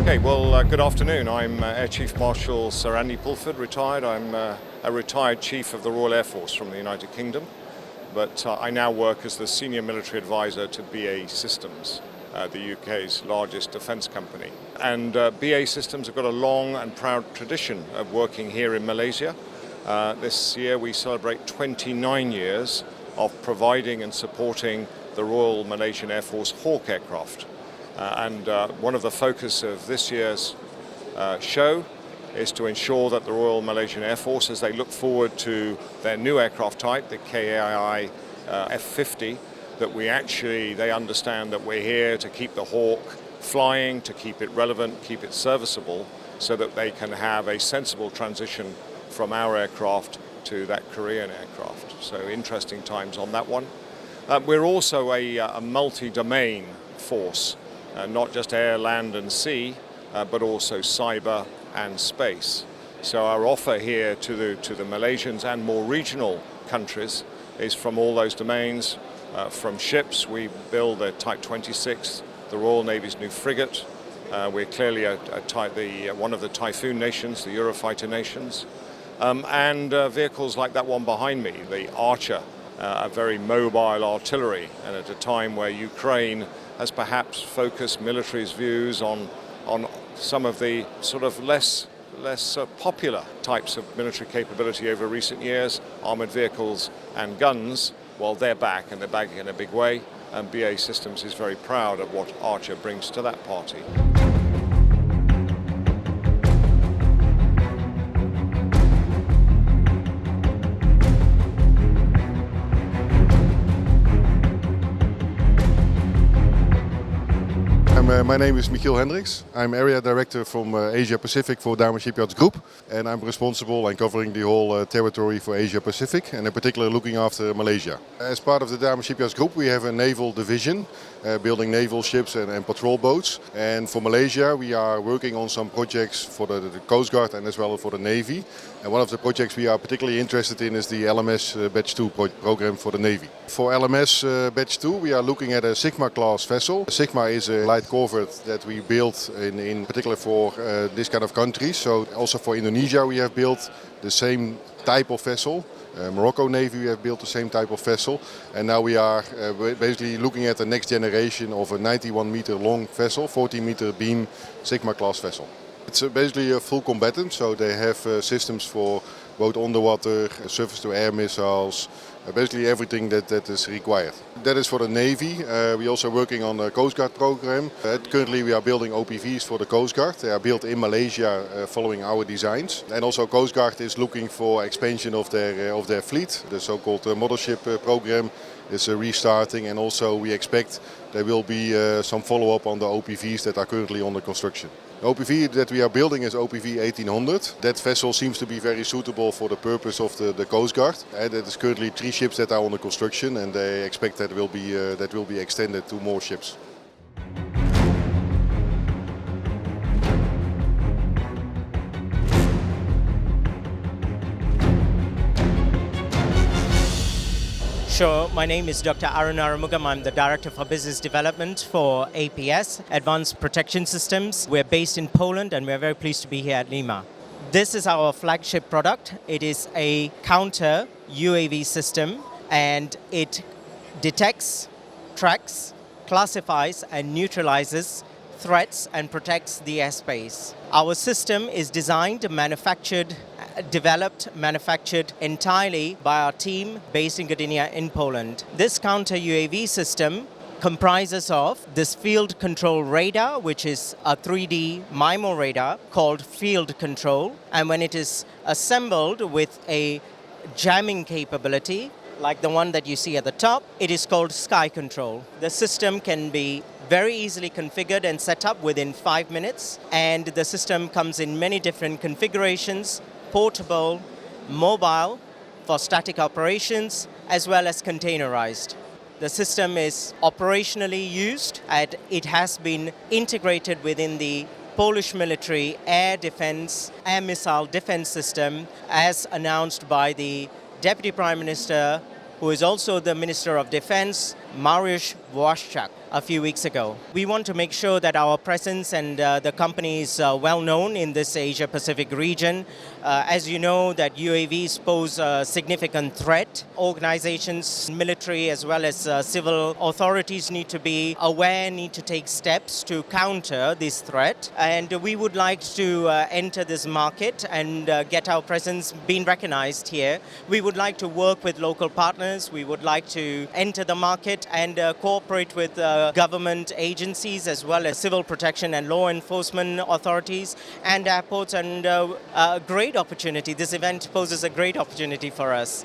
Okay, well, good afternoon. I'm Air Chief Marshal Sir Andy Pulford, retired. I'm a retired Chief of the Royal Air Force from the United Kingdom, but I now work as the Senior Military Advisor to BAE Systems, the UK's largest defence company. And BAE Systems have got a long and proud tradition of working here in Malaysia. This year we celebrate 29 years of providing and supporting the Royal Malaysian Air Force Hawk aircraft. And one of the focus of this year's show is to ensure that the Royal Malaysian Air Force, as they look forward to their new aircraft type, the KAI F-50, that they understand that we're here to keep the Hawk flying, to keep it relevant, keep it serviceable, so that they can have a sensible transition from our aircraft to that Korean aircraft. So interesting times on that one. We're also a multi-domain force. Not just air, land and sea, but also cyber and space. So our offer here to the Malaysians and more regional countries is from all those domains. From ships, we build the Type 26, the Royal Navy's new frigate. We're clearly one of the Typhoon nations, the Eurofighter nations. And vehicles like that one behind me, the Archer, a very mobile artillery, and at a time where Ukraine has perhaps focused military's views on some of the sort of less popular types of military capability over recent years, armoured vehicles and guns. Well, they're back, and they're back in a big way, and BAE Systems is very proud of what Archer brings to that party. My name is Michiel Hendricks. I'm Area Director from Asia Pacific for Damen Shipyards Group, and I'm responsible and covering the whole territory for Asia Pacific, and in particular looking after Malaysia. As part of the Damen Shipyards Group, we have a naval division building naval ships and patrol boats, and for Malaysia we are working on some projects for the Coast Guard and as well for the Navy. And one of the projects we are particularly interested in is the LMS Batch 2 program for the Navy. For LMS Batch 2 we are looking at a Sigma class vessel. Sigma is a light corvette that we built in particular for this kind of countries. So also for Indonesia we have built the same type of vessel. Morocco Navy we have built the same type of vessel, and now we are basically looking at the next generation of a 91 meter long vessel, 14 meter beam Sigma class vessel. It's basically a full combatant, so they have systems for both underwater, surface-to-air missiles, basically everything that is required. That is for the Navy. We're also working on the Coast Guard program. Currently we are building OPVs for the Coast Guard. They are built in Malaysia following our designs. And also Coast Guard is looking for expansion of their fleet. The so-called mothership program is restarting, and also we expect there will be some follow-up on the OPVs that are currently under construction. The OPV that we are building is OPV 1800. That vessel seems to be very suitable for the purpose of the Coast Guard. And there is currently 3 ships that are under construction, and they expect that will be extended to more ships. Sure, my name is Dr. Arun Arumugam. I'm the Director for Business Development for APS, Advanced Protection Systems. We're based in Poland and we're very pleased to be here at LIMA. This is our flagship product. It is a counter UAV system, and it detects, tracks, classifies and neutralizes threats and protects the airspace. Our system is designed, developed, manufactured entirely by our team based in Gdynia in Poland. This counter UAV system comprises of this field control radar, which is a 3D MIMO radar called field control, and when it is assembled with a jamming capability like the one that you see at the top, it is called SKYctrl. The system can be very easily configured and set up within 5 minutes, and the system comes in many different configurations: portable, mobile, for static operations, as well as containerized. The system is operationally used, and it has been integrated within the Polish military air missile defense system, as announced by the Deputy Prime Minister, who is also the Minister of Defense, Mariusz Waszczak a few weeks ago. We want to make sure that our presence and the company is well known in this Asia Pacific region. As you know, that UAVs pose a significant threat. Organizations, military as well as civil authorities need to be aware, need to take steps to counter this threat. And we would like to enter this market and get our presence being recognized here. We would like to work with local partners. We would like to enter the market and cooperate with government agencies as well as civil protection and law enforcement authorities and airports, and a great opportunity. This event poses a great opportunity for us.